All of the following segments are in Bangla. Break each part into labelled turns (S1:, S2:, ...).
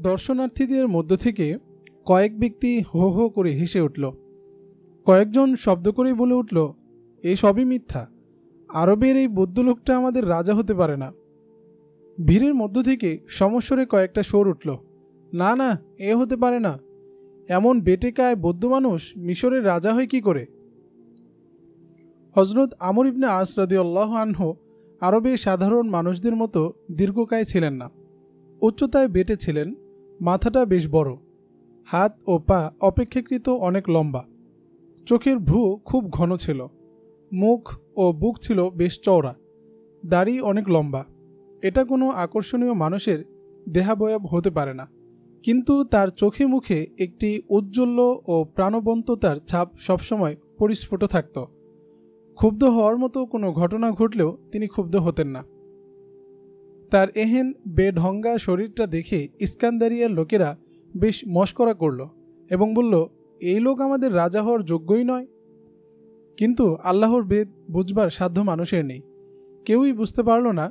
S1: দর্শনার্থীদের মধ্য থেকে কয়েক ব্যক্তি হো হো করে হেসে উঠল। কয়েকজন শব্দ করেই বলে উঠল, এ সবই মিথ্যা, আরবের এই বৌদ্ধ লোকটা আমাদের রাজা হতে পারে না। ভিড়ের মধ্য থেকে সমস্বরে কয়েকটা স্বর উঠল, না না, এ হতে পারে না, এমন বেটেকায় বৌদ্ধ মানুষ মিশরের রাজা হয় কি করে? হজরত আমর ইবনে আস রাদিয়াল্লাহু আনহু আরবের সাধারণ মানুষদের মতো দীর্ঘকায় ছিলেন না। উচ্চতায় বেটে ছিলেন, মাথাটা বেশ বড়, হাত ও পা অপেক্ষাকৃত অনেক লম্বা, চোখের ভ্রু খুব ঘন ছিল, মুখ ও বুক ছিল বেশ চওড়া, দাড়ি অনেক লম্বা। এটা কোনো আকর্ষণীয় মানুষের দেহাবয়ব হতে পারে না, কিন্তু তার চোখে মুখে একটি উজ্জ্বল্য ও প্রাণবন্ততার ছাপ সবসময় পরিস্ফুট থাকত। ক্ষুব্ধ হওয়ার মতো কোনো ঘটনা ঘটলেও তিনি ক্ষুব্ধ হতেন না। তার এহেন বেঢঙ্গা শরীরটা দেখে ইস্কান্দারিয়ার লোকেরা বেশ মশকরা করল এবং বলল, এই লোক আমাদের রাজা হওয়ার যোগ্যই নয়। কিন্তু আল্লাহর বেদ বুঝবার সাধ্য মানুষের নেই, কেউই বুঝতে পারল না।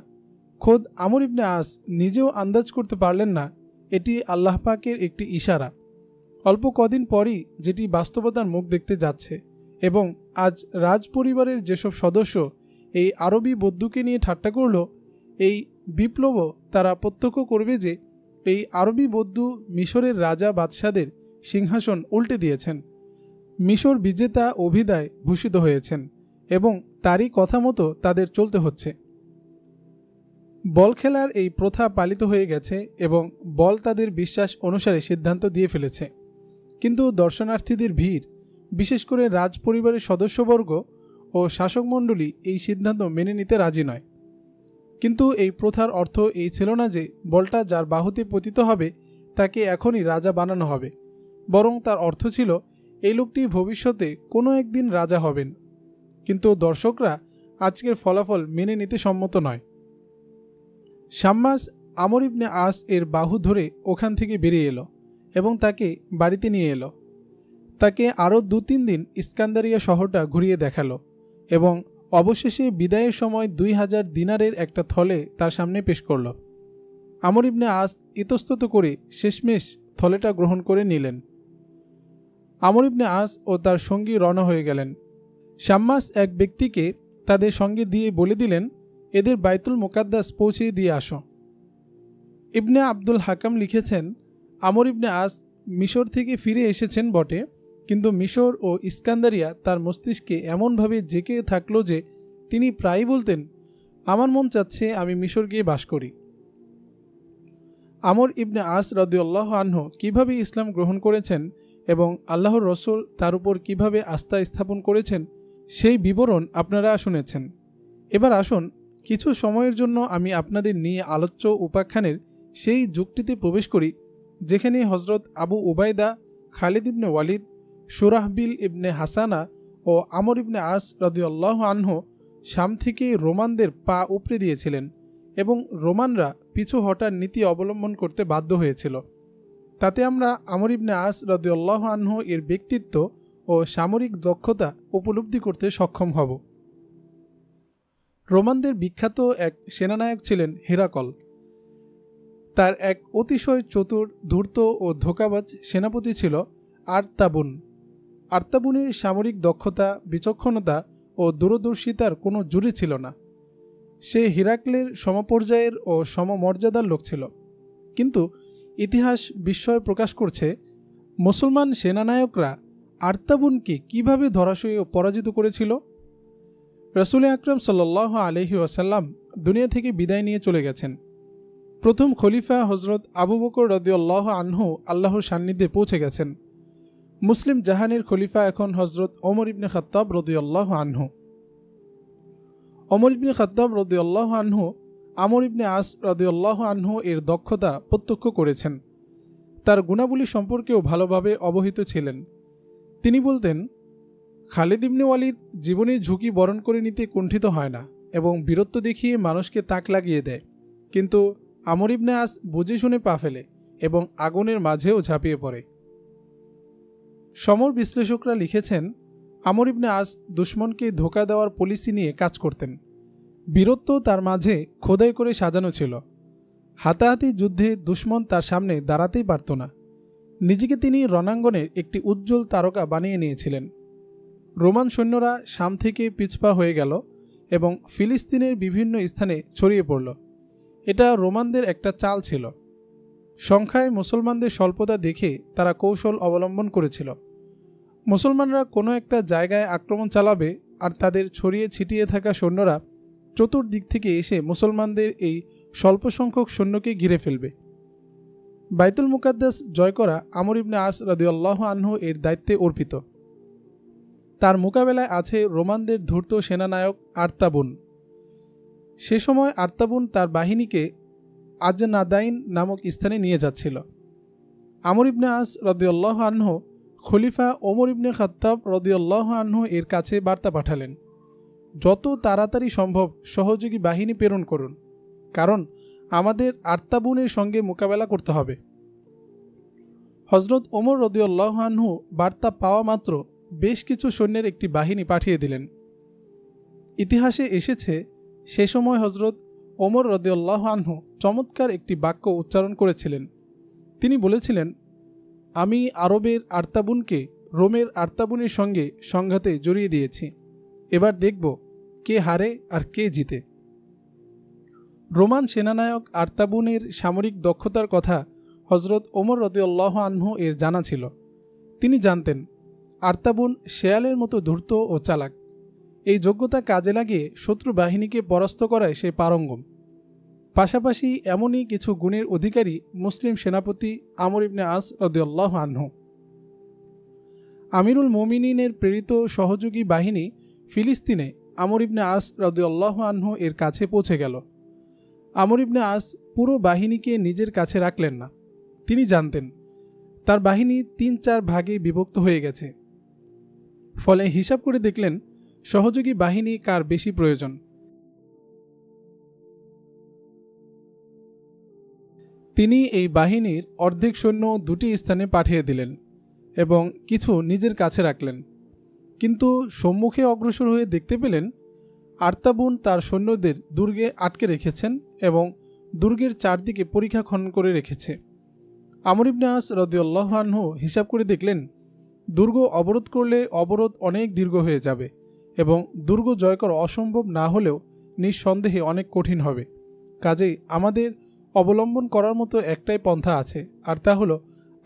S1: খোদ আমর ইবনে আস নিজেও আন্দাজ করতে পারলেন না এটি আল্লাহ পাকের একটি ইশারা। অল্প কদিন পরই যেটি বাস্তবতার মুখ দেখতে যাচ্ছে এবং আজ রাজ পরিবারের যেসব সদস্য এই আরবি বৌদ্ধকে নিয়ে ঠাট্টা করল, এই বিপ্লবও তারা প্রত্যক্ষ করবে যে এই আরবি বৌদ্ধ মিশরের রাজা বাদশাদের সিংহাসন উল্টে দিয়েছেন, মিশর বিজেতা অভিধায় ভূষিত হয়েছেন এবং তারই কথা মতো তাদের চলতে হচ্ছে। বল খেলার এই প্রথা পালিত হয়ে গেছে এবং বল তাদের বিশ্বাস অনুসারে সিদ্ধান্ত দিয়ে ফেলেছে। কিন্তু দর্শনার্থীদের ভিড়, বিশেষ করে রাজ পরিবারের সদস্যবর্গ ও শাসকমণ্ডলী এই সিদ্ধান্ত মেনে নিতে রাজি নয়। কিন্তু এই প্রথার অর্থ এই ছিল না যে বলটা যার বাহুতে পতিত হবে তাকে এখনই রাজা বানানো হবে, বরং তার অর্থ ছিল এই লোকটি ভবিষ্যতে কোনো একদিন রাজা হবেন। কিন্তু দর্শকরা আজকের ফলাফল মেনে নিতে সম্মত নয়। শাম্মাস আমর ইবনে আস এর বাহু ধরে ওখান থেকে বেরিয়ে এলো এবং তাকে বাড়িতে নিয়ে এলো। তাকে আরও 2-3 দিন ইস্কান্দারিয়া শহরটা ঘুরিয়ে দেখালো এবং অবশেষে বিদায়ের সময় 2000 দিনারের একটা থলে তার সামনে পেশ করল। আমর ইবনে আস ইতস্তত করে শেষমেশ থলেটা গ্রহণ করে নিলেন। আমর ইবনে আস ও তার সঙ্গী রওনা হয়ে গেলেন। শাম্মাস এক ব্যক্তিকে তাদের সঙ্গে দিয়ে বলে দিলেন, এদের বাইতুল মুকাদ্দাস পৌঁছিয়ে দিয়ে আসো। ইবনে আব্দুল হাকাম লিখেছেন, আমর ইবনে আস মিশর থেকে ফিরে এসেছেন বটে, কিন্তু মিশর ও ইস্কান্দারিয়া তার মস্তিষ্কে এমনভাবে জেঁকে থাকলো যে তিনি প্রায়ই বলতেন, আমার মন চাচ্ছে আমি মিশর গিয়ে বাস করি। আমর ইবনে আস রাদিয়াল্লাহু আনহু কিভাবে ইসলাম গ্রহণ করেছেন এবং আল্লাহর রসুল তার উপর কিভাবে আস্থা স্থাপন করেছেন সেই বিবরণ আপনারা শুনেছেন। এবার আসুন কিছু সময়ের জন্য আমি আপনাদের নিয়ে আলোচ্য উপাখ্যানের সেই যুগটিতে প্রবেশ করি যেখানে হজরত আবু উবাইদা, খালিদ ইবনে ওয়ালিদ, সুরাহবিল ইবনে হাসানা ও আমর ইবনে আস রাদিয়াল্লাহু আনহু শাম থেকে রোমানদের পা উপড়ে দিয়েছিলেন এবং রোমানরা পিছু হটার নীতি অবলম্বন করতে বাধ্য হয়েছিল। তাতে আমরা আমর ইবনে আস রাদিয়াল্লাহু আনহু এর ব্যক্তিত্ব ও সামরিক দক্ষতা উপলব্ধি করতে সক্ষম হব। রোমানদের বিখ্যাত এক সেনানায়ক ছিলেন হেরাকল। তার এক অতিশয় চতুর, ধূর্ত ও ধোঁকাবাজ সেনাপতি ছিল আরতাবুন। আরতাবুনের সামরিক দক্ষতা, বিচক্ষণতা ও দূরদর্শিতার কোনো জুড়ি ছিল না। সে হিরাকলের সমপর্যায়ের ও সমমর্যাদার লোক ছিল। কিন্তু ইতিহাস বিস্ময় প্রকাশ করছে, মুসলমান সেনানায়করা আরতাবুনকে কিভাবে ধরাশয়ী ও পরাজিত করেছিল। রাসূল আকরাম সাল্লাল্লাহু আলাইহি ওয়াসাল্লাম দুনিয়া থেকে বিদায় নিয়ে চলে গেছেন। প্রথম খলিফা হজরত আবু বকর রাদিয়াল্লাহু আনহু আল্লাহর সান্নিধ্যে পৌঁছে গেছেন। মুসলিম জাহানের খলিফা এখন হজরত ওমর ইবনে খাত্তাব রাদিয়াল্লাহু আনহু। ওমর ইবনে খাত্তাব রাদিয়াল্লাহু আনহু আমর ইবনে আস রাদিয়াল্লাহু আনহু এর দক্ষতা প্রত্যক্ষ করেছেন। তার গুণাবলী সম্পর্কেও ভালোভাবে অবহিত ছিলেন। তিনি বলতেন, খালিদ ইবনে ওয়ালিদ জীবনের ঝুঁকি বরণ করে নিতে কুণ্ঠিত হয় না এবং বীরত্ব দেখিয়ে মানুষকে তাক লাগিয়ে দেয়, কিন্তু আমর ইবনে আস বুঝে শুনে পা ফেলে এবং আগুনের মাঝেও ঝাঁপিয়ে পড়ে। সমর বিশ্লেষকরা লিখেছেন, আমর ইবনে আস দুশমনকে ধোঁকা দেওয়ার পলিসি নিয়ে কাজ করতেন। বীরত্ব তার মাঝে খোদাই করে সাজানো ছিল। হাতাহাতি যুদ্ধে দুশমন তার সামনে দাঁড়াতেই পারত না। নিজেকে তিনি রণাঙ্গনের একটি উজ্জ্বল তারকা বানিয়ে নিয়েছিলেন। রোমান সৈন্যরা শাম থেকে পিছপা হয়ে গেল এবং ফিলিস্তিনের বিভিন্ন স্থানে ছড়িয়ে পড়ল। এটা রোমানদের একটা চাল ছিল। সংখ্যায় মুসলমানদের স্বল্পতা দেখে তারা কৌশল অবলম্বন করেছিল। মুসলমানরা কোনো একটা জায়গায় আক্রমণ চালাবে আর তাদের ছড়িয়ে ছিটিয়ে থাকা সৈন্যরা চতুর্দিক থেকে এসে মুসলমানদের এই স্বল্প সংখ্যক সৈন্যকে ঘিরে ফেলবে। বাইতুল মুকাদ্দাস জয় করা আমর ইবনে আস রাদিয়াল্লাহু আনহু এর দায়িত্বে অর্পিত। তার মোকাবেলায় আছে রোমানদের ধূর্ত সেনানায়ক আর্তাবুন। সে সময় আর্তাবুন তার বাহিনীকে আজনাদাইন নামক স্থানে নিয়ে যাচ্ছিল। আমর ইবনে আস রাদিয়াল্লাহু আনহু খলিফা ওমর ইবনে খাত্তাব রাদিয়াল্লাহু আনহু এর কাছে বার্তা পাঠালেন, যত তাড়াতাড়ি সম্ভব সহযোগী বাহিনী প্রেরণ করুন, কারণ আমাদের আর্তাবুনের সঙ্গে মোকাবেলা করতে হবে। হজরত ওমর রাদিয়াল্লাহু আনহু বার্তা পাওয়া মাত্র বেশ কিছু সৈন্যের একটি বাহিনী পাঠিয়ে দিলেন। ইতিহাসে এসেছে, সে সময় হজরত ওমর রাদিয়াল্লাহু আনহু চমৎকার একটি বাক্য উচ্চারণ করেছিলেন। তিনি বলেছিলেন, আমি আরবের আর্তাবুনকে রোমের আর্তাবুনের সঙ্গে সংঘাতে জড়িয়ে দিয়েছি, এবার দেখব কে হারে আর কে জিতে। রোমান সেনানায়ক আর্তাবুনের সামরিক দক্ষতার কথা হজরত ওমর রাদিয়াল্লাহু আনহু এর জানা ছিল। তিনি জানতেন আর্তাবুন শেয়ালের মতো ধূর্ত ও চালাক। এই যোগ্যতা কাজে লাগিয়ে শত্রু বাহিনীকে পরাস্ত করায় সে পারঙ্গম। পাশাপাশি এমনই কিছু গুণের অধিকারী মুসলিম সেনাপতি আমর ইবনে আস রাদিয়াল্লাহু আনহু। আমিরুল মুমিনিনের প্রেরিত সহযোগী বাহিনী ফিলিস্তিনে আমর ইবনে আস রাদিয়াল্লাহু আনহু এর কাছে পৌঁছে গেল। আমর ইবনে আস পুরো বাহিনীকে নিজের কাছে রাখলেন না। তিনি জানতেন তার বাহিনী ৩-৪ ভাগে বিভক্ত হয়ে গেছে। ফলে হিসাব করে দেখলেন সহযোগী বাহিনী কার বেশি প্রয়োজন। তিনি এই বাহিনীর অর্ধেক সৈন্য দুটি স্থানে পাঠিয়ে দিলেন এবং কিছু নিজের কাছে রাখলেন। কিন্তু সম্মুখে অগ্রসর হয়ে দেখতে পেলেন আর্তাবুন তার সৈন্যদের দুর্গে আটকে রেখেছেন এবং দুর্গের চারদিকে পরিখা খনন করে রেখেছে। আমর ইবনে আস রাদিয়াল্লাহু আনহু হিসাব করে দেখলেন দুর্গ অবরোধ করলে অবরোধ অনেক দীর্ঘ হয়ে যাবে এবং দুর্গ জয় করা অসম্ভব না হলেও নিঃসন্দেহে অনেক কঠিন হবে। কাজেই আমাদের অবলম্বন করার মতো একটাই পন্থা আছে, আর তা হলো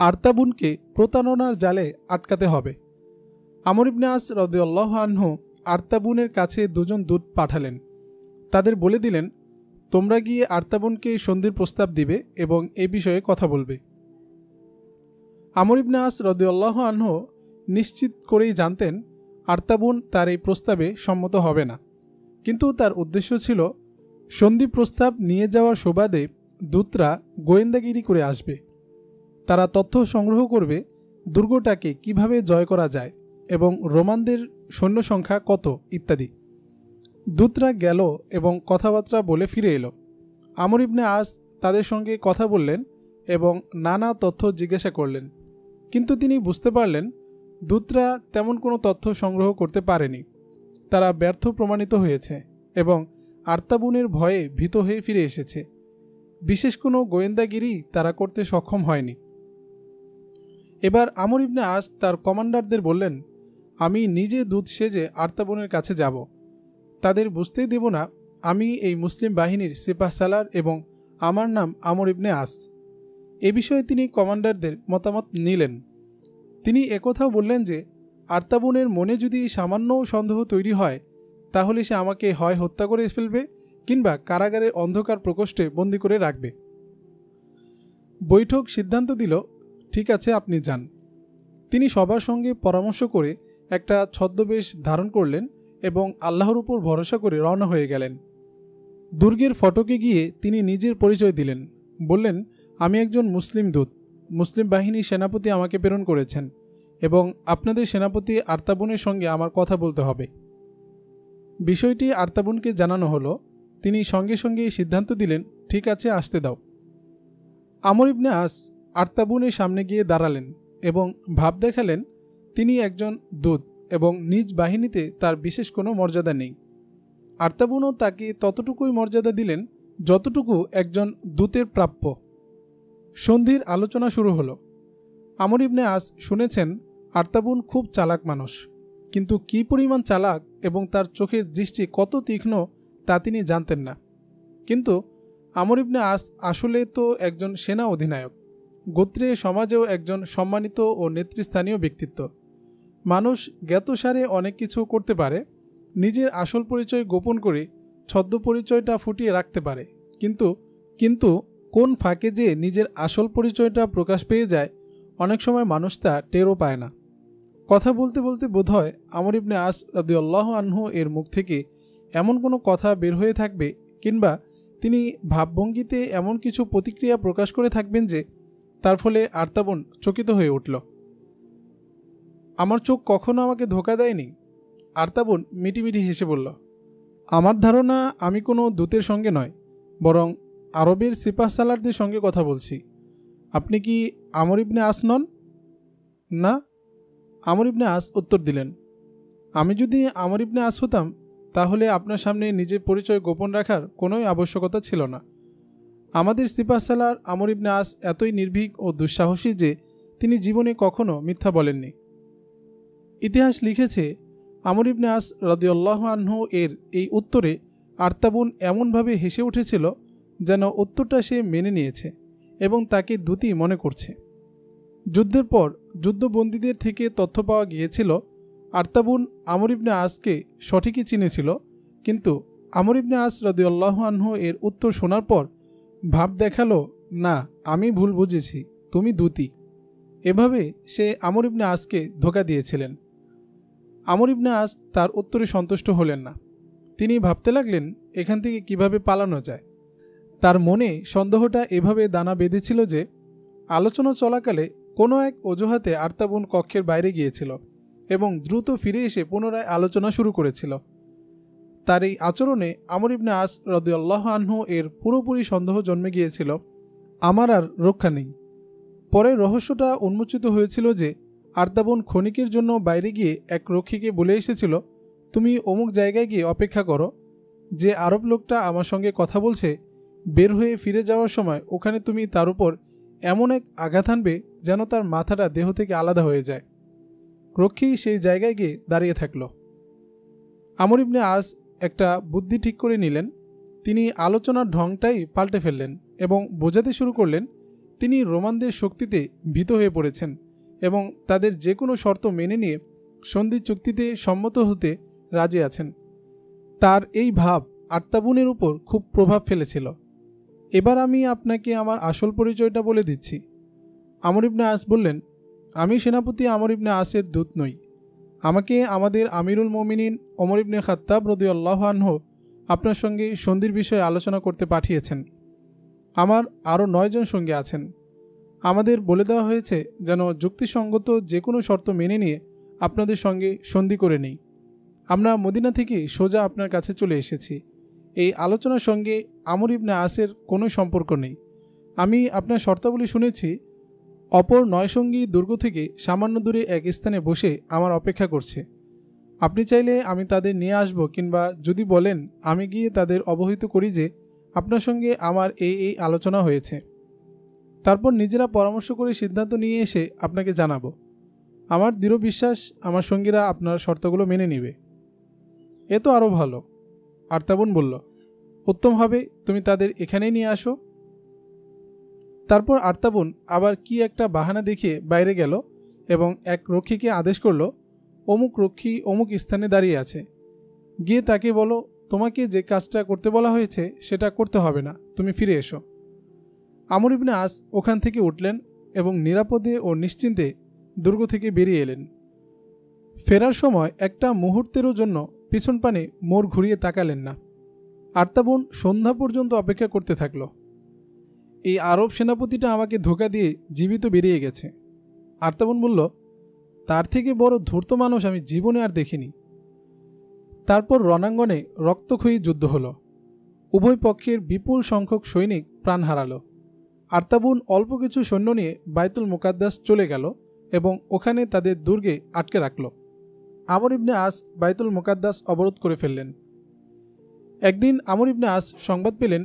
S1: আর্তাবুনকে প্রতারণার জালে আটকাতে হবে। আমর ইবনে আস রাদিয়াল্লাহু আনহু আর্তাবুনের কাছে দুজন দূত পাঠালেন। তাদের বলে দিলেন, তোমরা গিয়ে আর্তাবুনকে সন্ধির প্রস্তাব দিবে এবং এ বিষয়ে কথা বলবে। আমর ইবনে আস রাদিয়াল্লাহু আনহু নিশ্চিত করেই জানতেন আর্তাবুন তার এই প্রস্তাবে সম্মত হবে না, কিন্তু তার উদ্দেশ্য ছিল সন্ধি প্রস্তাব নিয়ে যাওয়ার সুবাদে দূতরা গোয়েন্দাগিরি করে আসবে। তারা তথ্য সংগ্রহ করবে দুর্গটাকে কিভাবে জয় করা যায় এবং রোমানদের সৈন্য সংখ্যা কত ইত্যাদি। দূতরা গেল এবং কথাবার্তা বলে ফিরে এলো। আমর ইবনে আস তাদের সঙ্গে কথা বললেন এবং নানা তথ্য জিজ্ঞাসা করলেন, কিন্তু তিনি বুঝতে পারলেন দূতরা তেমন কোনো তথ্য সংগ্রহ করতে পারেনি। তারা ব্যর্থ প্রমাণিত হয়েছে এবং আর্তাবুনের ভয়ে ভীত হয়ে ফিরে এসেছে। বিশেষ কোনো গোয়েন্দাগিরি তারা করতে সক্ষম হয়নি। এবার আমর ইবনে আস তার কমান্ডারদের বললেন, আমি নিজে দূত সেজে আর্তাবুনের কাছে যাব। তাদের বুঝতেই দেব না আমি এই মুসলিম বাহিনীর সিপাহসালার এবং আমার নাম আমর ইবনে আস। এ বিষয়ে তিনি কমান্ডারদের মতামত নিলেন। তিনি একথাও বললেন যে আর্তাবুনের মনে যদি সামান্য সন্দেহ তৈরি হয় তাহলে সে আমাকে হয় হত্যা করে ফেলবে কিংবা কারাগারের অন্ধকার প্রকোষ্ঠে বন্দী করে রাখবে। বৈঠক সিদ্ধান্ত দিল, ঠিক আছে, আপনি যান। তিনি সবার সঙ্গে পরামর্শ করে একটা ছদ্মবেশ ধারণ করলেন এবং আল্লাহর উপর ভরসা করে রওনা হয়ে গেলেন। দুর্গের ফটকে গিয়ে তিনি নিজের পরিচয় দিলেন। বললেন, আমি একজন মুসলিম দূত। মুসলিম বাহিনীর সেনাপতি আমাকে প্রেরণ করেছেন এবং আপনাদের সেনাপতি আর্তাবুনের সঙ্গে আমার কথা বলতে হবে। বিষয়টি আর্তাবুনকে জানানো হলো। তিনি সঙ্গে সঙ্গে সিদ্ধান্ত দিলেন, ঠিক আছে, আসতে দাও। আমর ইবনে আস আর্তাবুনের সামনে গিয়ে দাঁড়ালেন এবং ভাব দেখালেন তিনি একজন দূত এবং নিজ বাহিনীতে তার বিশেষ কোনো মর্যাদা নেই। আর্তাবুনও তাকে ততটুকুই মর্যাদা দিলেন যতটুকু একজন দূতের প্রাপ্য। সন্ধির আলোচনা শুরু হলো। আমর ইবনে আস শুনেছেন আরতাবুন খুব চালাক মানুষ, কিন্তু কী পরিমাণ চালাক এবং তার চোখের দৃষ্টি কত তীক্ষ্ণ তা তিনি জানতেন না। কিন্তু আমর ইবনে আস আসলে তো একজন সেনা অধিনায়ক, গোত্রে সমাজেও একজন সম্মানিত ও নেতৃস্থানীয় ব্যক্তিত্ব। মানুষ জ্ঞাতসারে অনেক কিছু করতে পারে, নিজের আসল পরিচয় গোপন করে ছদ্ম পরিচয়টা ফুটিয়ে রাখতে পারে, কিন্তু কোন ফাঁকে যে নিজের আসল পরিচয়টা প্রকাশ পেয়ে যায় অনেক সময় মানুষ তা টেরও পায় না। কথা বলতে বলতে বোধহয় আমর ইবনে আস রাদিয়াল্লাহু আনহু এর মুখ থেকে এমন কোনো কথা বের হয়ে থাকবে, কিংবা তিনি ভাবভঙ্গিতে এমন কিছু প্রতিক্রিয়া প্রকাশ করে থাকবেন যে তার ফলে আরতাবুন চকিত হয়ে উঠল। আমার চোখ কখনো আমাকে ধোঁকা দেয়নি। আরতাবুন মিটিমিটি হেসে বলল, আমার ধারণা আমি কোনো দূতের সঙ্গে নয়, বরং আরবের সিপাহসালারদের সঙ্গে কথা বলছি। আপনি কি আমর ইবনে আস নন? না, আমর ইবনে আস উত্তর দিলেন। আমি যদি আমর ইবনে আস হতাম তাহলে আপনার সামনে নিজের পরিচয় গোপন রাখার কোনোই আবশ্যকতা ছিল না। আমাদের সিপাহসালার আমর ইবনে আস এতই নির্ভীক ও দুঃসাহসী যে তিনি জীবনে কখনো মিথ্যা বলেননি। ইতিহাস লিখেছে আমর ইবনে আস রাদিয়াল্লাহু আনহু এর এই উত্তরে আরতাবুন এমনভাবে হেসে উঠেছিল যেন উত্তরটা সে মেনে নিয়েছে এবং তাকে দূতী মনে করছে। যুদ্ধের পর যুদ্ধবন্দীদের থেকে তথ্য পাওয়া গিয়েছিল আরতাবুন আমর ইবনে আসকে সঠিকই চিনেছিল, কিন্তু আমর ইবনে আস রাদিয়াল্লাহু আনহু এর উত্তর শোনার পর ভাব দেখালো, না, আমি ভুল বুঝেছি, তুমি দূতী। এভাবে সে আমর ইবনে আসকে ধোঁকা দিয়েছিলেন। আমর ইবনে আস তার উত্তরে সন্তুষ্ট হলেন না। তিনি ভাবতে লাগলেন এখান থেকে কিভাবে পালানো যায়। তার মনে সন্দেহটা এভাবে দানা বেঁধেছিল যে আলোচনা চলাকালে কোনো এক অজুহাতে আরতাবুন কক্ষের বাইরে গিয়েছিল এবং দ্রুত ফিরে এসে পুনরায় আলোচনা শুরু করেছিল। তার এই আচরণে আমর ইবনে আস রাদিয়াল্লাহু আনহু এর পুরোপুরি সন্দেহ জন্মে গিয়েছিল, আমার আর রক্ষা নেই। পরে রহস্যটা উন্মোচিত হয়েছিল যে আরতাবুন ক্ষণিকের জন্য বাইরে গিয়ে এক রক্ষীকে বলে এসেছিল, তুমি অমুক জায়গায় গিয়ে অপেক্ষা করো, যে আরব লোকটা আমার সঙ্গে কথা বলছে বের হয়ে ফিরে যাওয়ার সময় ওখানে তুমি তার উপর এমন এক আঘাত আনবে যেন তার মাথাটা দেহ থেকে আলাদা হয়ে যায়। রক্ষী সেই জায়গায় গিয়ে দাঁড়িয়ে থাকল। আমর ইবনে আস একটা বুদ্ধি ঠিক করে নিলেন। তিনি আলোচনার ঢংটাই পাল্টে ফেললেন এবং বোঝাতে শুরু করলেন তিনি রোমানদের শক্তিতে ভীত হয়ে পড়েছেন এবং তাদের যে কোনো শর্ত মেনে নিয়ে সন্ধি চুক্তিতে সম্মত হতে রাজি আছেন। তার এই ভাব আরতাবুনের উপর খুব প্রভাব ফেলেছিল। এবার আমি আপনাকে আমার আসল পরিচয়টা বলে দিচ্ছি। আমর ইবনে আস বললেন, আমি সেনাপতি আমর ইবনে আসের দূত নই। আমাকে আমাদের আমিরুল মুমিনিন ওমর ইবনে খাত্তাব রাদিয়াল্লাহু আনহু আপনার সঙ্গে সন্ধির বিষয়ে আলোচনা করতে পাঠিয়েছেন। আমার আরও 9 জন সঙ্গী আছেন। আমাদের বলে দেওয়া হয়েছে যেন যুক্তিসঙ্গত যে কোনো শর্ত মেনে নিয়ে আপনাদের সঙ্গে সন্ধি করে নেই। আমরা মদিনা থেকে সোজা আপনার কাছে চলে এসেছি। এই আলোচনার সঙ্গে আমর ইবনে আসের কোনো সম্পর্ক নেই। আমি আপনার শর্তাবলী শুনেছি। অপর 9 সঙ্গী দুর্গ থেকে সামান্য দূরে এক স্থানে বসে আমার অপেক্ষা করছে। আপনি চাইলে আমি তাদের নিয়ে আসব, কিংবা যদি বলেন আমি গিয়ে তাদের অবহিত করি যে আপনার সঙ্গে আমার এই আলোচনা হয়েছে। তারপর নিজেরা পরামর্শ করে সিদ্ধান্ত নিয়ে এসে আপনাকে জানাবো। আমার দৃঢ় বিশ্বাস আমার সঙ্গীরা আপনার শর্তগুলো মেনে নেবে। এ তো আরও ভালো। আরতাবুন বলল, উত্তম হবে, তুমি তাদের এখানেই নিয়ে আসো। তারপর আরতাবুন আবার কি একটা বাহানা দেখিয়ে বাইরে গেল এবং এক রক্ষীকে আদেশ করল, অমুক রক্ষী অমুক স্থানে দাঁড়িয়ে আছে, গিয়ে তাকে বলো তোমাকে যে কাজটা করতে বলা হয়েছে সেটা করতে হবে না, তুমি ফিরে এসো। আমর ইবনে আস ওখান থেকে উঠলেন এবং নিরাপদে ও নিশ্চিন্তে দুর্গ থেকে বেরিয়ে এলেন। ফেরার সময় একটা মুহূর্তেরও জন্য পিছন পানে মোড় ঘুরিয়ে তাকালেন না। আরতাবুন সন্ধ্যা পর্যন্ত অপেক্ষা করতে থাকল। এই আরব সেনাপতিটা আমাকে ধোঁকা দিয়ে জীবিত বেরিয়ে গেছে। আরতাবুন বলল, তার থেকে বড় ধূর্ত মানুষ আমি জীবনে আর দেখিনি। তারপর রণাঙ্গনে রক্তক্ষয়ী যুদ্ধ হলো। উভয় পক্ষের বিপুল সংখ্যক সৈনিক প্রাণ হারালো। আরতাবুন অল্প কিছু সৈন্য নিয়ে বাইতুল মুকাদ্দাস চলে গেল এবং ওখানে তাদের দুর্গে আটকে রাখল। আমর ইবনে আস বাইতুল মুকাদ্দাস অবরোধ করে ফেললেন। একদিন আমর ইবনে আস সংবাদ পেলেন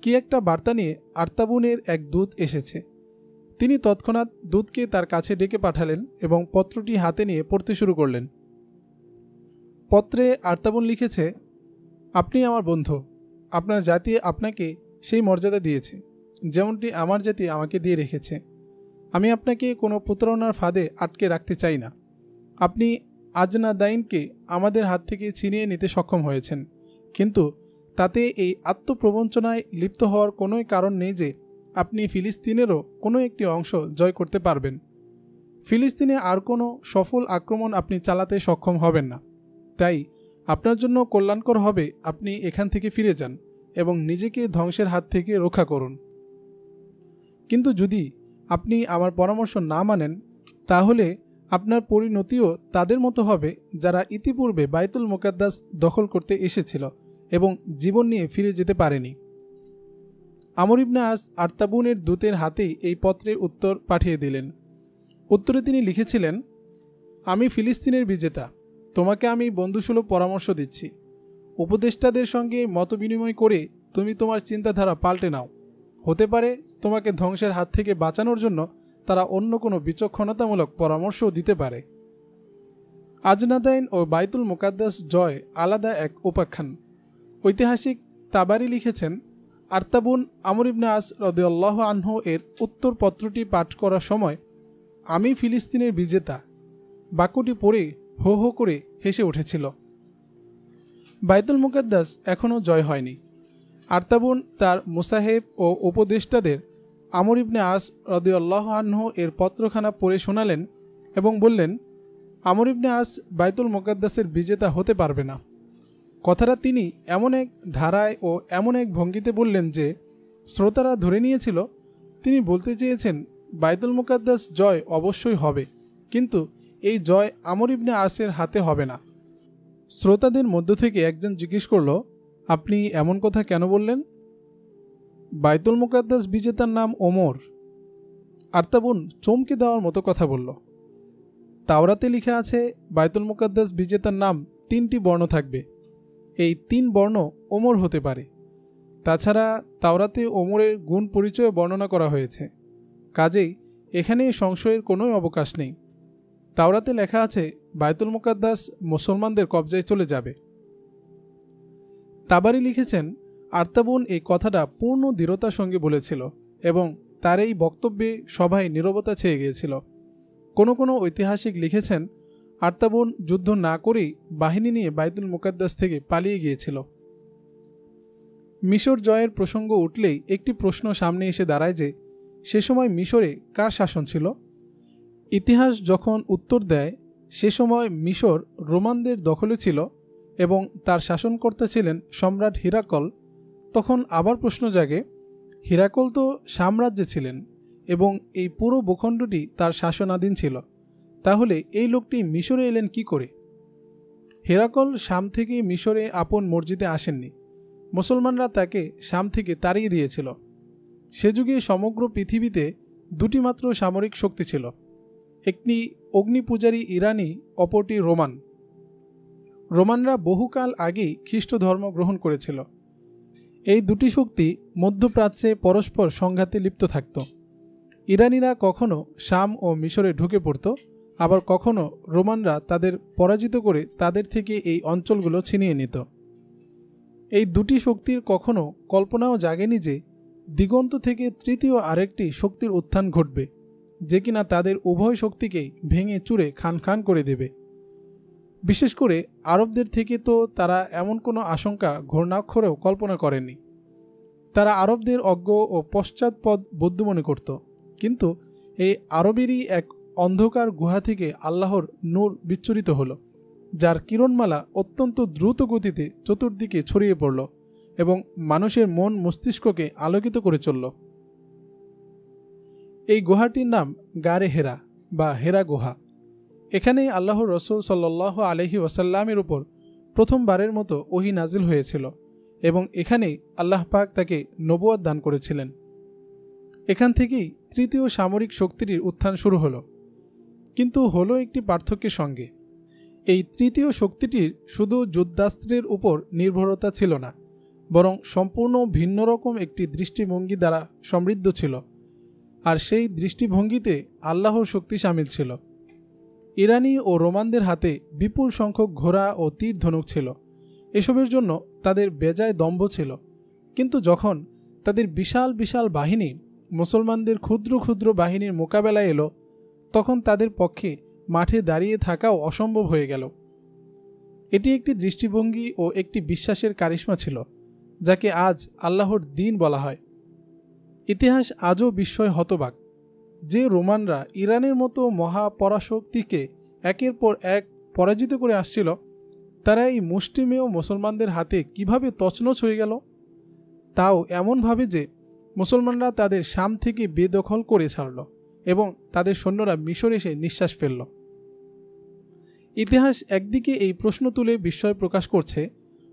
S1: কি একটা বার্তা নিয়ে আর্তাবুনের এক দূত এসেছে। তিনি তৎক্ষণাৎ দূতকে তার কাছে ডেকে পাঠালেন এবং পত্রটি হাতে নিয়ে পড়তে শুরু করলেন। পত্রে আর্তাবুন লিখেছে, আপনি আমার বন্ধু, আপনার জাতি আপনাকে সেই মর্যাদা দিয়েছে যেমনটি আমার জাতি আমাকে দিয়ে রেখেছে। আমি আপনাকে কোনো প্রতারণার ফাঁদে আটকে রাখতে চাই না। আপনি আজনাদাইনকে আমাদের হাত থেকে ছিনিয়ে নিতে সক্ষম হয়েছেন, কিন্তু তাতে এই আত্মপ্রবঞ্চনায় লিপ্ত হওয়ার কোনোই কারণ নেই যে আপনি ফিলিস্তিনেরও কোনো একটি অংশ জয় করতে পারবেন। ফিলিস্তিনে আর কোনো সফল আক্রমণ আপনি চালাতে সক্ষম হবেন না। তাই আপনার জন্য কল্যাণকর হবে আপনি এখান থেকে ফিরে যান এবং নিজেকে ধ্বংসের হাত থেকে রক্ষা করুন। কিন্তু যদি আপনি আমার পরামর্শ না মানেন, তাহলে আপনার পরিণতিও তাদের মতো হবে যারা ইতিপূর্বে বাইতুল মুকাদ্দাস দখল করতে এসেছিল এবং জীবন নিয়ে ফিরে যেতে পারেনি। আমর ইবনে আস আর্তাবুনের দূতের হাতেই এই পত্রের উত্তর পাঠিয়ে দিলেন। উত্তরে তিনি লিখেছিলেন, আমি ফিলিস্তিনের বিজেতা, তোমাকে আমি বন্ধুসুলভ পরামর্শ দিচ্ছি। উপদেষ্টাদের সঙ্গে মতবিনিময় করে তুমি তোমার চিন্তাধারা পাল্টে নাও। হতে পারে তোমাকে ধ্বংসের হাত থেকে বাঁচানোর জন্য তারা অন্য কোনো বিচক্ষণতামূলক পরামর্শও দিতে পারে। আজনাদাইন ও বাইতুল মুকাদ্দাস জয় আলাদা এক উপাখ্যান। ঐতিহাসিক তাবারি লিখেছেন, আর্তাবুন আমর ইবনে আস রাদিয়াল্লাহু আনহু এর উত্তরপত্রটি পাঠ করার সময় আমি ফিলিস্তিনের বিজেতা বাক্যটি পড়ে হো হো করে হেসে উঠেছিল। বাইতুল মুকাদ্দাস এখনও জয় হয়নি। আর্তাবুন তার মুসাহেব ও উপদেষ্টাদের আমর ইবনে আস রাদিয়াল্লাহু আনহু এর পত্রখানা পড়ে শোনালেন এবং বললেন, আমর ইবনে আস বাইতুল মুকাদ্দাসের বিজেতা হতে পারবে না। কথাটা তিনি এমন এক ধারায় ও এমন এক ভঙ্গিতে বললেন যে শ্রোতারা ধরে নিয়েছিল তিনি বলতে চেয়েছেন বাইতুল মুকাদ্দাস জয় অবশ্যই হবে, কিন্তু এই জয় আমর ইবনে আসের হাতে হবে না। শ্রোতাদের মধ্য থেকে একজন জিজ্ঞেস করল, আপনি এমন কথা কেন বললেন? বাইতুল মুকাদ্দাস বিজেতার নাম ওমর। আর্তাবুন চমকে দেওয়ার মতো কথা বলল, তাওরাতে লেখা আছে বাইতুল মুকাদ্দাস বিজেতার নাম 3টি বর্ণ থাকবে। এই 3 বর্ণ ওমর হতে পারে। তাছাড়া তাওরাতে ওমরের গুণ পরিচয় বর্ণনা করা হয়েছে, কাজেই এখানে সংশয়ের কোনো অবকাশ নেই। তাওরাতে লেখা আছে বাইতুল মুকাদ্দাস মুসলমানদের কবজায় চলে যাবে। তাবারি লিখেছেন, আর্তাবুন এই কথাটা পূর্ণ দৃঢ়তার সঙ্গে বলেছিল এবং তার এই বক্তব্যে সবাই নীরবতা ছেয়ে গিয়েছিল। কোনো কোনো ঐতিহাসিক লিখেছেন, আর্তাবুন যুদ্ধ না করেই বাহিনী নিয়ে বাইতুল মুকাদ্দাস থেকে পালিয়ে গিয়েছিল। মিশর জয়ের প্রসঙ্গ উঠলেই একটি প্রশ্ন সামনে এসে দাঁড়ায় যে সে সময় মিশরে কার শাসন ছিল। ইতিহাস যখন উত্তর দেয় সে সময় মিশর রোমানদের দখলে ছিল এবং তার শাসনকর্তা ছিলেন সম্রাট হিরাকল, তখন আবার প্রশ্ন জাগে, হিরাকল তো সাম্রাজ্যে ছিলেন এবং এই পুরো ভূখণ্ডটি তার শাসনাধীন ছিল, তাহলে এই লোকটি মিশরে এলেন কি করে? হিরাকল শাম থেকে মিশরে আপন মসজিদে আসেননি, মুসলমানরা তাকে শাম থেকে তাড়িয়ে দিয়েছিল। সে যুগে সমগ্র পৃথিবীতে 2টি মাত্র সামরিক শক্তি ছিল, একটি অগ্নিপূজারী ইরানি, অপরটি রোমান। রোমানরা বহুকাল আগেই খ্রিস্ট ধর্ম গ্রহণ করেছিল। এই 2টি শক্তি মধ্যপ্রাচ্যে পরস্পর সংঘাতে লিপ্ত থাকত। ইরানিরা কখনো শাম ও মিশরে ঢুকে পড়ত, আবার কখনো রোমানরা তাদের পরাজিত করে তাদের থেকে এই অঞ্চলগুলো ছিনিয়ে নিত। এই 2টি শক্তির কখনো কল্পনাও জাগেনি যে দিগন্ত থেকে তৃতীয় আরেকটি শক্তির উত্থান ঘটবে, যে কিনা তাদের উভয় শক্তিকেই ভেঙে চুরে খান খান করে দেবে। বিশেষ করে আরবদের থেকে তো তারা এমন কোনো আশঙ্কা ঘূর্ণাক্ষরেও কল্পনা করেনি। তারা আরবদের অজ্ঞ ও পশ্চাৎপদ বৌদ্ধ মনে করত, কিন্তু এই আরবেরই এক অন্ধকার গুহা থেকে আল্লাহর নূর বিচ্ছুরিত হলো, যার কিরণমালা অত্যন্ত দ্রুত গতিতে চতুর্দিকে ছড়িয়ে পড়ল এবং মানুষের মন মস্তিষ্ককে আলোকিত করে চলল। এই গুহাটির নাম গারে হেরা বা হেরা গুহা। এখানেই আল্লাহর রসুল সাল্লাল্লাহু আলাইহি ওয়াসাল্লামের উপর প্রথমবারের মতো ওহী নাজিল হয়েছিল এবং এখানেই আল্লাহ পাক তাকে নবুয়ত দান করেছিলেন। এখান থেকেই তৃতীয় সামরিক শক্তিটির উত্থান শুরু হলো, কিন্তু হলো একটি পার্থক্যের সঙ্গে। এই তৃতীয় শক্তিটির শুধু যুদ্ধাস্ত্রের উপর নির্ভরতা ছিল না, বরং সম্পূর্ণ ভিন্ন রকম একটি দৃষ্টিভঙ্গি দ্বারা সমৃদ্ধ ছিল, আর সেই দৃষ্টিভঙ্গিতে আল্লাহর শক্তি শামিল ছিল। ইরানি ও রোমানদের হাতে বিপুল সংখ্যক ঘোড়া ও তীর ধনুক ছিল। এসবের জন্য তাদের বেজায় দম্ভ ছিল, কিন্তু যখন তাদের বিশাল বিশাল বাহিনী মুসলমানদের ক্ষুদ্র ক্ষুদ্র বাহিনীর মোকাবেলায় এলো, তখন তাদের পক্ষে মাঠে দাঁড়িয়ে থাকাও অসম্ভব হয়ে গেল। এটি একটি দৃষ্টিভঙ্গি ও একটি বিশ্বাসের কারিশমা ছিল, যাকে আজ আল্লাহর দ্বীন বলা হয়। ইতিহাস আজও বিস্ময় হতবাক যে রোমানরা ইরানের মতো মহাপরাশক্তিকে একের পর এক পরাজিত করে আসছিল, তারা এই মুষ্টিমেয় মুসলমানদের হাতে কিভাবে তছনছ হয়ে গেল, তাও এমনভাবে যে মুসলমানরা তাদের শাম থেকে বেদখল করে ছাড়ল এবং তাদের সৈন্যরা মিশর এসে নিঃশ্বাস ফেলল। ইতিহাস একদিকে এই প্রশ্ন তুলে বিস্ময় প্রকাশ করছে,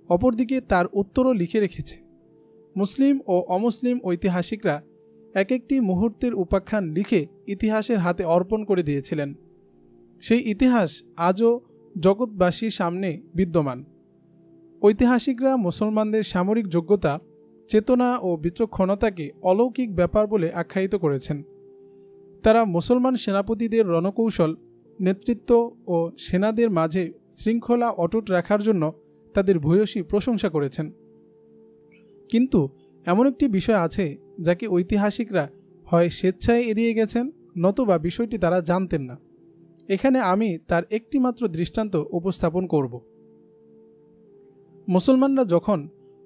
S1: অপরদিকে তার উত্তরও লিখে রেখেছে। মুসলিম ও অমুসলিম ঐতিহাসিকরা এক একটি মুহূর্তের উপাখ্যান লিখে ইতিহাসের হাতে অর্পণ করে দিয়েছিলেন। সেই ইতিহাস আজও জগৎবাসীর সামনে বিদ্যমান। ঐতিহাসিকরা মুসলমানদের সামরিক যোগ্যতা, চেতনা ও বিচক্ষণতাকে অলৌকিক ব্যাপার বলে আখ্যায়িত করেছেন। তারা মুসলমান সেনাপতিদের রণকৌশল, নেতৃত্ব ও সেনাদের মাঝে শৃঙ্খলা অটুট রাখার জন্য তাদের ভূয়সী প্রশংসা করেছেন। কিন্তু এমন একটি বিষয় আছে যাকে ঐতিহাসিকরা হয় স্বেচ্ছায় এড়িয়ে গেছেন, নতুবা বিষয়টি তারা জানতেন না। এখানে আমি তার একটি মাত্র দৃষ্টান্ত উপস্থাপন করব। মুসলমানরা যখন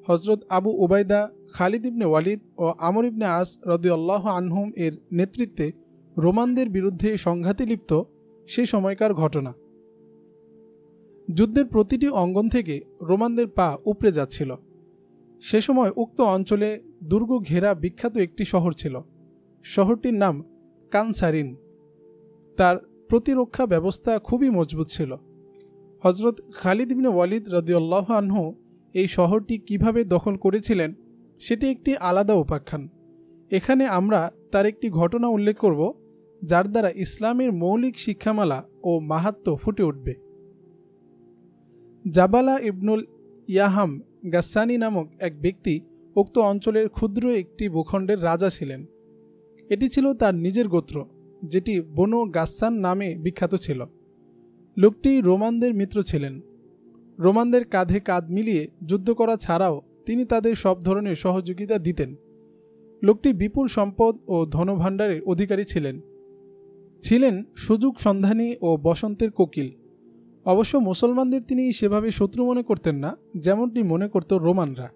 S1: হজরত আবু উবাইদা, খালিদ ইবনে ওয়ালিদ ও আমর ইবনে আস রাদিয়াল্লাহু আনহুম এর নেতৃত্বে রোমানদের বিরুদ্ধে সংঘাতে লিপ্ত, সে সময়কার ঘটনা। যুদ্ধের প্রতিটি অঙ্গন থেকে রোমানদের পা উপড়ে যাচ্ছিল। সে সময় উক্ত অঞ্চলে দুর্গ ঘেরা বিখ্যাত একটি শহর ছিল। শহরটির নাম কানসারিন। তার প্রতিরক্ষা ব্যবস্থা খুবই মজবুত ছিল। হজরত খালিদ ইবনে ওয়ালিদ রাদিয়াল্লাহু আনহু এই শহরটি কিভাবে দখল করেছিলেন সেটি একটি আলাদা উপাখ্যান। এখানে আমরা তার একটি ঘটনা উল্লেখ করব, যার দ্বারা ইসলামের মৌলিক শিক্ষামালা ও মাহাত্ম্য ফুটে উঠবে। জাবালা ইবনুল ইয়াহাম গাসসানি নামক এক ব্যক্তি উক্ত অঞ্চলের ক্ষুদ্র একটি ভূখণ্ডের রাজা ছিলেন। এটি ছিল তার নিজের গোত্র, যেটি বনু গাসসান নামে বিখ্যাত ছিল। লোকটি রোমানদের মিত্র ছিলেন। রোমানদের কাঁধে কাঁধ মিলিয়ে যুদ্ধ করা ছাড়াও তিনি তাদের সব ধরনের সহযোগিতা দিতেন। লোকটি বিপুল সম্পদ ও ধনভাণ্ডারের অধিকারী ছিলেন সুযোগ সন্ধানী ও বসন্তের কোকিল। অবশ্য মুসলমানদের তিনি সেভাবে শত্রু মনে করতেন না, যেমনটি মনে করত রোমানরা।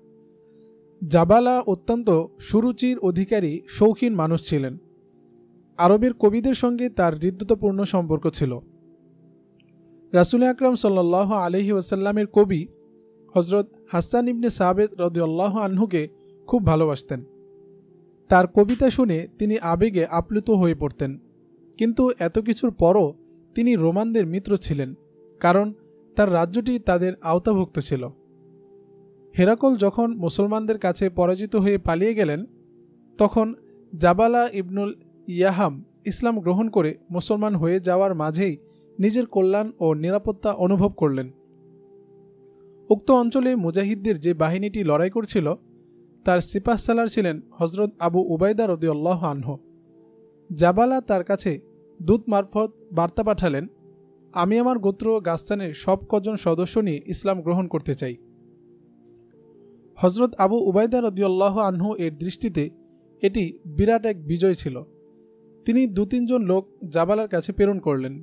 S1: জাবালা অত্যন্ত সুরুচির অধিকারী শৌখিন মানুষ ছিলেন। আরবের কবিদের সঙ্গে তার হৃদ্যতাপূর্ণ সম্পর্ক ছিল। রাসূল আকরাম সাল্লাল্লাহু আলাইহি ওয়াসাল্লামের কবি হজরত হাসান ইবনে সাবিত রাদিয়াল্লাহু আনহুকে খুব ভালোবাসতেন। তার কবিতা শুনে তিনি আবেগে আপ্লুত হয়ে পড়তেন। কিন্তু এত কিছুর পরও তিনি রোমানদের মিত্র ছিলেন, কারণ তার রাজ্যটি তাদের আওতাভুক্ত ছিল। হেরাকল যখন মুসলমানদের কাছে পরাজিত হয়ে পালিয়ে গেলেন, তখন জাবালা ইবনুল ইয়াহাম ইসলাম গ্রহণ করে মুসলমান হয়ে যাওয়ার মাঝেই নিজের কল্যাণ ও নিরাপত্তা অনুভব করলেন। উক্ত অঞ্চলে মুজাহিদদের যে বাহিনীটি লড়াই করছিল, তার সিপাহসালার ছিলেন হজরত আবু উবাইদা রাদিয়াল্লাহু আনহু। জাবালা তার কাছে দূত মারফত বার্তা পাঠালেন, আমি আমার গোত্র গাসসানের সব কজন সদস্য নিয়ে ইসলাম গ্রহণ করতে চাই। হজরত আবু উবাইদা রাদিয়াল্লাহু আনহু এর দৃষ্টিতে এটি বিরাট এক বিজয় ছিল। তিনি 2-3 জন লোক জাবালার কাছে প্রেরণ করলেন।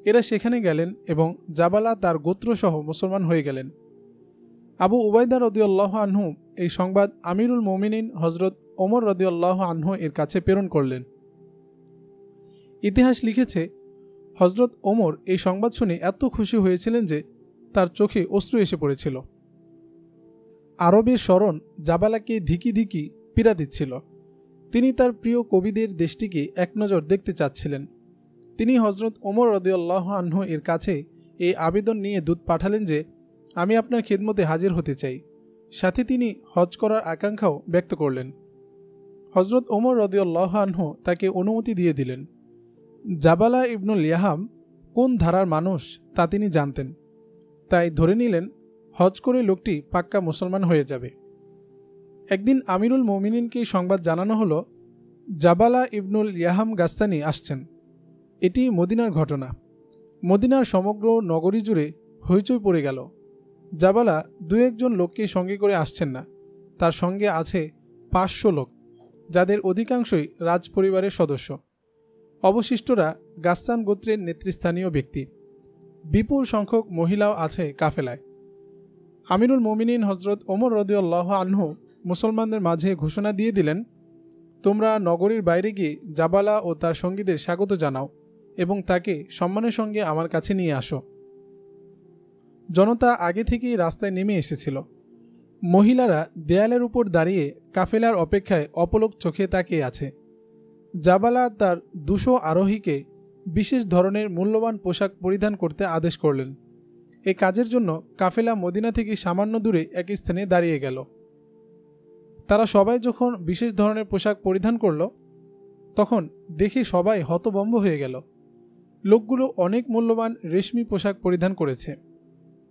S1: এরা সেখানে গেলেন এবং জাবালা তার গোত্রসহ মুসলমান হয়ে গেলেন। আবু উবাইদা রাদিয়াল্লাহু আনহু এই সংবাদ আমিরুল মুমিনিন হজরত ওমর রাদিয়াল্লাহু আনহু এর কাছে প্রেরণ করলেন। ইতিহাস লিখেছে, হজরত ওমর এই সংবাদ শুনে এত খুশি হয়েছিলেন যে তার চোখে অশ্রু এসে পড়েছিল। আরবের স্মরণ জাবালাকে ধিকি ধিকি পীড়া দিচ্ছিল। তিনি তার প্রিয় কবিদের দেশটিকে এক নজর দেখতে চাচ্ছিলেন। তিনি হজরত ওমর রাদিয়াল্লাহু আনহু এর কাছে এই আবেদন নিয়ে দূত পাঠালেন যে, আমি আপনার খিদমতে হাজির হতে চাই। সাথে তিনি হজ করার আকাঙ্ক্ষাও ব্যক্ত করলেন। হজরত ওমর রাদিয়াল্লাহু আনহু তাকে অনুমতি দিয়ে দিলেন। জাবালা ইবনুল ইয়াহাম কোন ধারার মানুষ তা তিনি জানতেন, তাই ধরে নিলেন হজ করে লোকটি পাক্কা মুসলমান হয়ে যাবে। একদিন আমিরুল মোমিনিনকে সংবাদ জানানো হলো জাবালা ইবনুল ইয়াহাম গাস্সানি আসছেন। এটি মদিনার ঘটনা। মদিনার সমগ্র নগরী জুড়ে হইচই পড়ে গেল। জাবালা দু একজন লোককে সঙ্গে করে আসছেন না, তার সঙ্গে আছে 500 লোক, যাদের অধিকাংশই রাজ পরিবারের সদস্য। অবশিষ্টরা গাসসান গোত্রের নেতৃস্থানীয় ব্যক্তি। বিপুল সংখ্যক মহিলাও আছে কাফেলায়। আমিরুল মোমিনিন হজরত ওমর রাদিয়াল্লাহু আনহু মুসলমানদের মাঝে ঘোষণা দিয়ে দিলেন, তোমরা নগরীর বাইরে গিয়ে জাবালা ও তার সঙ্গীদের স্বাগত জানাও এবং তাকে সম্মানের সঙ্গে আমার কাছে নিয়ে আসো। জনতা আগে থেকেই রাস্তায় নেমে এসেছিল। মহিলারা দেয়ালের উপর দাঁড়িয়ে কাফেলার অপেক্ষায় অপলক চোখে তাকিয়ে আছে। জাবালা তার 200 আরোহীকে বিশেষ ধরনের মূল্যবান পোশাক পরিধান করতে আদেশ করলেন। এ কাজের জন্য কাফেলা মদিনা থেকে সামান্য দূরে এক স্থানে দাঁড়িয়ে গেল। তারা সবাই যখন বিশেষ ধরনের পোশাক পরিধান করল, তখন দেখে সবাই হতভম্ব হয়ে গেল। লোকগুলো অনেক মূল্যবান রেশমি পোশাক পরিধান করেছে।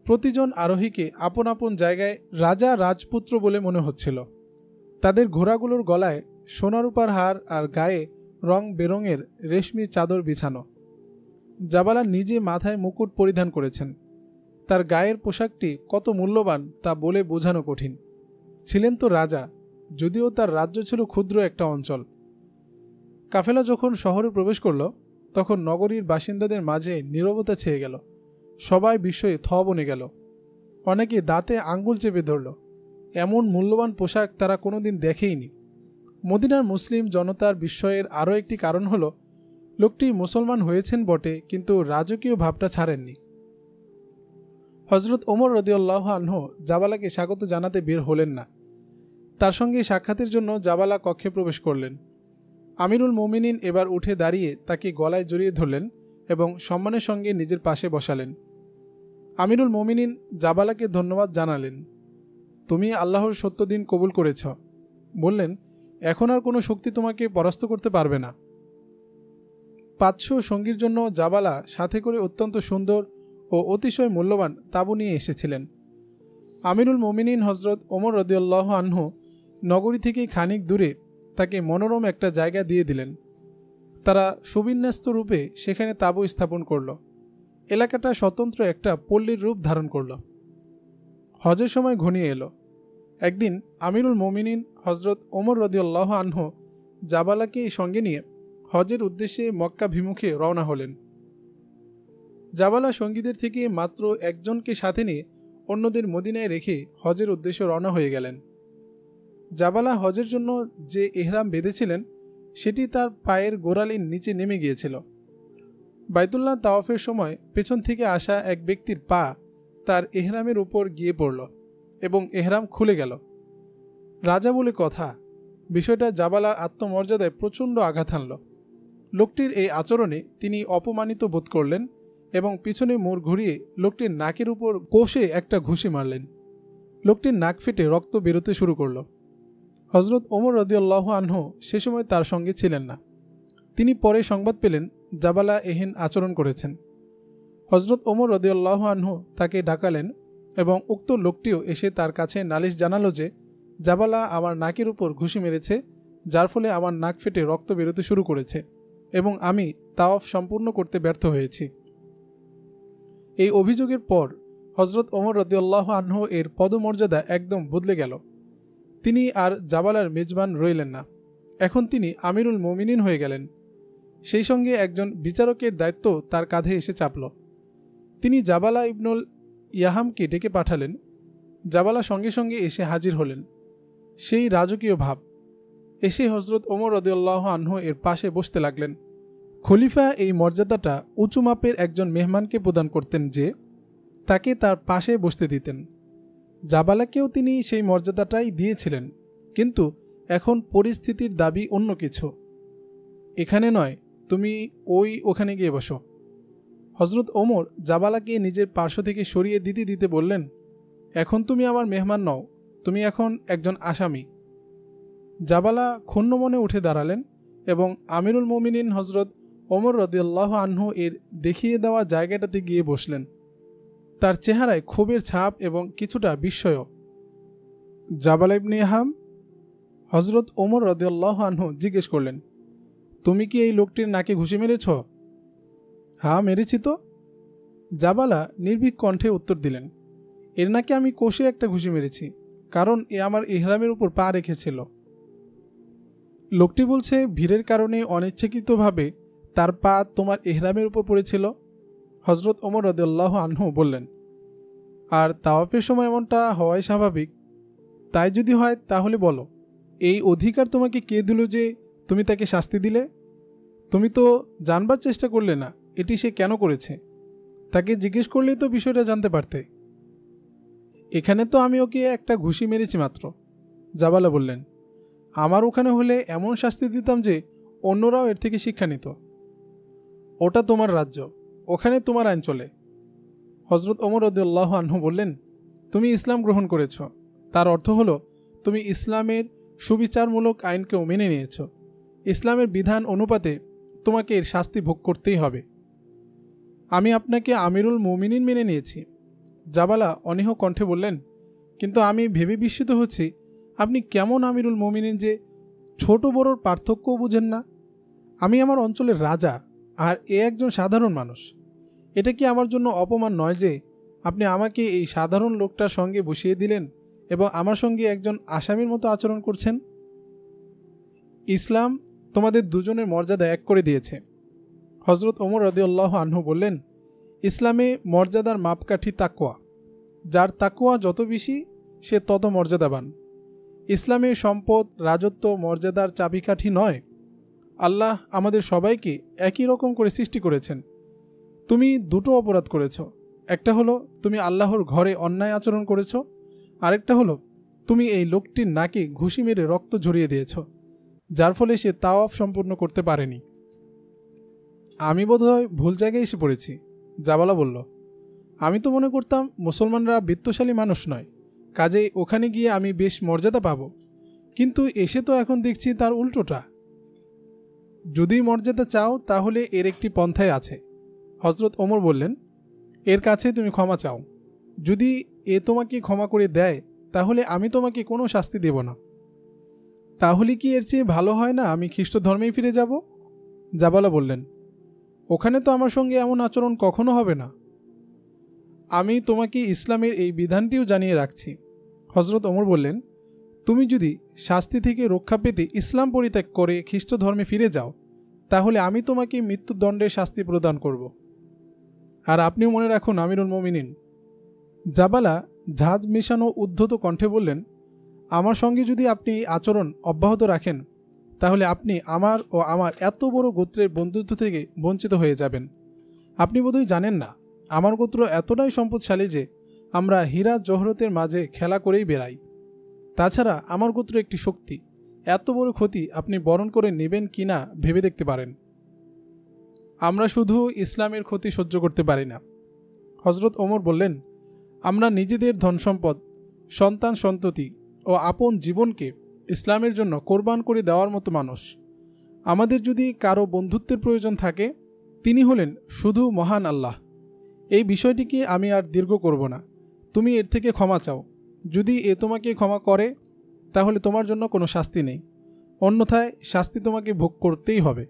S1: প্রতিজন আরোহীকে আপন আপন জায়গায় রাজা রাজপুত্র বলে মনে হচ্ছিল। তাদের ঘোড়াগুলোর গলায় সোনারূপার হার আর গায়ে রং বেরঙের রেশমি চাদর বিছানো। জাবালা নিজে মাথায় মুকুট পরিধান করেছেন। তার গায়ের পোশাকটি কত মূল্যবান তা বলে বোঝানো কঠিন। ছিলেন তো রাজা, যদিও তার রাজ্য ছিল ক্ষুদ্র একটা অঞ্চল। কাফেলা যখন শহরে প্রবেশ করল, তখন নগরীর বাসিন্দাদের মাঝে নীরবতা ছেয়ে গেল। সবাই বিস্ময়ে থ বনে গেল। অনেকে দাঁতে আঙ্গুল চেপে ধরল। এমন মূল্যবান পোশাক তারা কোনোদিন দেখেইনি। মদিনার মুসলিম জনতার বিস্ময়ের আরও একটি কারণ হল, লোকটি মুসলমান হয়েছেন বটে, কিন্তু রাজকীয় ভাবটা ছাড়েননি। হজরত ওমর রাদিয়াল্লাহু আনহু জাবালাকে স্বাগত জানাতে বের হলেন না। তার সঙ্গে সাক্ষাতের জন্য জাবালা কক্ষে প্রবেশ করলেন। আমিরুল মোমিনিন এবার উঠে দাঁড়িয়ে তাকে গলায় জড়িয়ে ধরলেন এবং সম্মানের সঙ্গে নিজের পাশে বসালেন। আমিরুল মোমিনিন জাবালাকে ধন্যবাদ জানালেন। তুমি আল্লাহর সত্য দিন কবুল করেছ। বললেন, এখন আর কোনো শক্তি তোমাকে পরাস্ত করতে পারবে না। 500 সঙ্গীর জন্য জাবালা সাথে করে অত্যন্ত সুন্দর ও অতিশয় মূল্যবান তাঁবু নিয়ে এসেছিলেন। আমিরুল মোমিনিন হজরত ওমর রাদিয়াল্লাহু আনহু নগরী থেকে খানিক দূরে তাকে মনোরম একটা জায়গা দিয়ে দিলেন। তারা সুবিন্যস্ত রূপে সেখানে তাঁবু স্থাপন করল। এলাকাটা স্বতন্ত্র একটা পল্লীর রূপ ধারণ করল। হজের সময় ঘনিয়ে এলো। একদিন আমিরুল মোমিনিন হজরত ওমর রাদিয়াল্লাহু আনহু জাবালাকে সঙ্গে নিয়ে হজের উদ্দেশ্যে মক্কাভিমুখে রওনা হলেন। জাবালা সঙ্গীদের থেকে মাত্র একজনকে সাথে নিয়ে অন্যদের মদিনায় রেখে হজের উদ্দেশ্যে রওনা হয়ে গেলেন। জাবালা হজের জন্য যে এহরাম বেঁধেছিলেন, সেটি তার পায়ের গোড়ালির নিচে নেমে গিয়েছিল। বাইতুল্লাহ তাওয়াফের সময় পেছন থেকে আসা এক ব্যক্তির পা তার এহরামের উপর গিয়ে পড়ল এবং এহরাম খুলে গেল। রাজা বলে কথা, বিষয়টা জাবালার আত্মমর্যাদায় প্রচণ্ড আঘাত হানল। লোকটির এই আচরণে তিনি অপমানিত বোধ করলেন এবং পিছনে মোড় ঘুরিয়ে লোকটির নাকের উপর কষে একটা ঘুষি মারলেন। লোকটির নাক ফেটে রক্ত বেরোতে শুরু করল। হজরত ওমর রাদিয়াল্লাহু আনহু সে সময় তার সঙ্গে ছিলেন না। তিনি পরে সংবাদ পেলেন জাবালা এহেন আচরণ করেছেন। হজরত ওমর রাদিয়াল্লাহু আনহু তাকে ডাকালেন এবং উক্ত লোকটিও এসে তার কাছে নালিশ জানালো যে জাবালা আমার নাকের উপর ঘুষি মেরেছে, যার ফলে আমার নাক ফেটে রক্ত বেরোতে শুরু করেছে এবং আমি তাওয়াফ সম্পূর্ণ করতে ব্যর্থ হয়েছি। এই অভিযোগের পর হজরত ওমর রাদিয়াল্লাহু আনহু এর পদমর্যাদা একদম বদলে গেল। তিনি আর জাবালার মেজবান রইলেন না। এখন তিনি আমিরুল মোমিনিন হয়ে গেলেন। সেই সঙ্গে একজন বিচারকের দায়িত্ব তার কাঁধে এসে চাপল। তিনি জাবালা ইবনুল ইয়াহামকে ডেকে পাঠালেন। জাবালা সঙ্গে সঙ্গে এসে হাজির হলেন। সেই রাজকীয় ভাব। এসে হজরত ওমর রাদিয়াল্লাহু আনহু এর পাশে বসতে লাগলেন। খলিফা এই মর্যাদাটা উঁচু মাপের একজন মেহমানকে প্রদান করতেন যে তাকে তার পাশে বসতে দিতেন। জাবালাকেও তিনি সেই মর্যাদাটাই দিয়েছিলেন, কিন্তু এখন পরিস্থিতির দাবি অন্য কিছু। এখানে নয়, তুমি ওখানে গিয়ে বসো। হজরত ওমর জাবালাকে নিজের পার্শ্ব থেকে সরিয়ে দিতে দিতে বললেন, এখন তুমি আমার মেহমান নও, তুমি এখন একজন আসামি। জাবালা ক্ষুণ্ণ মনে উঠে দাঁড়ালেন এবং আমিরুল মোমিনিন হজরত ওমর রাদিয়াল্লাহু আনহু এর দেখিয়ে দেওয়া জায়গাটাতে গিয়ে বসলেন। তার চেহারায় ক্ষোভের ছাপ এবং কিছুটা বিস্ময়। জাবালা ইবনে ইয়াহাম, হজরত ওমর রাদিয়াল্লাহু আনহু জিজ্ঞেস করলেন, তুমি কি এই লোকটির নাকে ঘুষি মেরেছ? হ্যাঁ, মেরেছি তো। জাবালা নির্ভীক কণ্ঠে উত্তর দিলেন, এর নাকে আমি কষে একটা ঘুষি মেরেছি, কারণ এ আমার ইহরামের উপর পা রেখেছিল। লোকটি বলছে ভিড়ের কারণে অনিচ্ছাকৃতভাবে তার পা তোমার ইহরামের উপর পড়েছিল। হজরত ওমর রাদিয়াল্লাহু আনহু বললেন, আর তাওয়াফের সময় এমনটা হওয়াই স্বাভাবিক। তাই যদি হয় তাহলে বলো, এই অধিকার তোমাকে কে দিল যে তুমি তাকে শাস্তি দিলে? তুমি তো জানবার চেষ্টা করলে না এটি সে কেন করেছে। তাকে জিজ্ঞেস করলেই তো বিষয়টা জানতে পারতে। এখানে তো আমি ওকে একটা ঘুষি মেরেছি মাত্র। জাবালা বললেন, আমার ওখানে হলে এমন শাস্তি দিতাম যে অন্যরাও এর থেকে শিক্ষা নিত। ওটা তোমার রাজ্য, ওখানে তোমার আইন চলে। হজরত ওমর রাদিয়াল্লাহু আনহু বললেন, তুমি ইসলাম গ্রহণ করেছ, তার অর্থ হলো তুমি ইসলামের সুবিচারমূলক আইনকেও মেনে নিয়েছ। ইসলামের বিধান অনুপাতে তোমাকে এর শাস্তি ভোগ করতেই হবে। আমি আপনাকে আমিরুল মুমিনিন মেনে নিয়েছি। জাবালা অনীহ কণ্ঠে বললেন, কিন্তু আমি ভেবে বিস্মিত হচ্ছি আপনি কেমন আমিরুল মুমিনিন যে ছোট বড়োর পার্থক্যও বুঝেন না। আমি আমার অঞ্চলের রাজা, আর এ একজন সাধারণ মানুষ। এটা কি আমার জন্য অপমান নয় যে আপনি আমাকে এই সাধারণ লোকটার সঙ্গে বসিয়ে দিলেন এবং আমার সঙ্গে একজন আসামির মতো আচরণ করছেন? ইসলাম তোমাদের দুজনের মর্যাদা এক করে দিয়েছে। হজরত ওমর রাদিয়াল্লাহু আনহু বললেন, ইসলামে মর্যাদার মাপকাঠি তাকওয়া। যার তাকওয়া যত বেশি সে তত মর্যাদাবান। ইসলামে সম্পদ, রাজত্ব, মর্যাদার চাবিকাঠি নয়। আল্লাহ আমাদের সবাইকে একই রকম করে সৃষ্টি করেছেন। তুমি দুটো অপরাধ করেছ। একটা হলো তুমি আল্লাহর ঘরে অন্যায় আচরণ করেছ, আরেকটা হলো তুমি এই লোকটির নাকে ঘুষি মেরে রক্ত ঝরিয়ে দিয়েছ, যার ফলে সে তাওয়াফ সম্পূর্ণ করতে পারেনি। আমি বোধহয় ভুল জায়গায় এসে পড়েছি। জাবালা বলল, আমি তো মনে করতাম মুসলমানরা বিত্তশালী মানুষ নয়, কাজেই ওখানে গিয়ে আমি বেশ মর্যাদা পাব, কিন্তু এসে তো এখন দেখছি তার উল্টোটা। যদি মর্যাদা চাও তাহলে এর একটি পন্থায় আছে। হজরত ওমর বললেন, এর কাছে তুমি ক্ষমা চাও। যদি এ তোমাকে ক্ষমা করে দেয় তাহলে আমি তোমাকে কোনো শাস্তি দেব না। তাহলে কি এর চেয়ে ভালো হয় না আমি খ্রিস্ট ধর্মেই ফিরে যাব? জাবালা বললেন, ওখানে তো আমার সঙ্গে এমন আচরণ কখনো হবে না। আমি তোমাকে ইসলামের এই বিধানটিও জানিয়ে রাখছি। হজরত ওমর বললেন, তুমি যদি শাস্তি থেকে রক্ষা পেতে ইসলাম পরিত্যাগ করে খ্রিস্ট ধর্মে ফিরে যাও তাহলে আমি তোমাকে মৃত্যুদণ্ডের শাস্তি প্রদান করব। আর আপনিও মনে রাখুন আমিরুল মুমিনিন। জাবালা ঝাঁজ মেশানো উদ্ধত কণ্ঠে বললেন, আমার সঙ্গে যদি আপনি এই আচরণ অব্যাহত রাখেন তাহলে আপনি আমার ও আমার এত বড় গোত্রের বন্ধুত্ব থেকে বঞ্চিত হয়ে যাবেন। আপনি বোধহয় জানেন না, আমার গোত্র এতটাই সম্পদশালী যে আমরা হীরা জহরতের মাঝে খেলা করেই বেড়াই। তাছাড়া আমার গোত্র একটি শক্তি। এত বড় ক্ষতি আপনি বরণ করে নেবেন কিনা ভেবে দেখতে পারেন। আমরা শুধু ইসলামের ক্ষতি সহ্য করতে পারি না। হজরত ওমর বললেন, আমরা নিজেদের ধনসম্পদ, সন্তান সন্ততি ও আপন জীবনকে ইসলামের জন্য কোরবান করে দেওয়ার মতো মানুষ। আমাদের যদি কারো বন্ধুত্বের প্রয়োজন থাকে তিনি হলেন শুধু মহান আল্লাহ। এই বিষয়টিকে আমি আর দীর্ঘ করব না। তুমি এর থেকে ক্ষমা চাও। যদি এ তোমাকে ক্ষমা করে তাহলে তোমার জন্য কোনো শাস্তি নেই, অন্যথায় শাস্তি তোমাকে ভোগ করতেই হবে।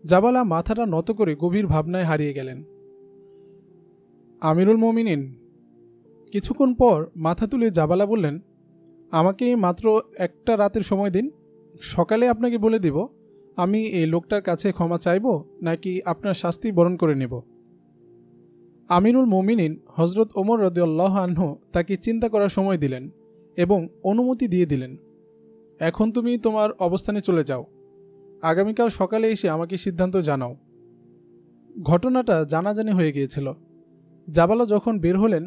S1: জাবালা মাথাটা নত করে গভীর ভাবনায় হারিয়ে গেলেন। আমিরুল মুমিনিন। কিছুক্ষণ পর মাথা তুলে জাবালা বললেন, আমাকে মাত্র একটা রাতের সময় দিন। সকালে আপনাকে বলে দিব আমি এই লোকটার কাছে ক্ষমা চাইব নাকি আপনার শাস্তি বরণ করে নেব। আমিরুল মুমিনিন হজরত ওমর রাদিয়াল্লাহু আনহু তাকে চিন্তা করার সময় দিলেন এবং অনুমতি দিয়ে দিলেন, এখন তুমি তোমার অবস্থানে চলে যাও। আগামীকাল সকালে এসে আমাকে সিদ্ধান্ত জানাও। ঘটনাটা জানাজানি হয়ে গিয়েছিল। জাবালা যখন বের হলেন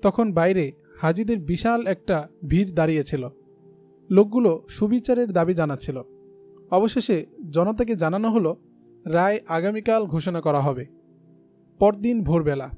S1: তখন বাইরে হাজিদের বিশাল একটা ভিড় দাঁড়িয়েছিল। লোকগুলো সুবিচারের দাবি জানাচ্ছিল। অবশেষে জনতাকে জানানো হলো রায় আগামীকাল ঘোষণা করা হবে। পরদিন ভোরবেলা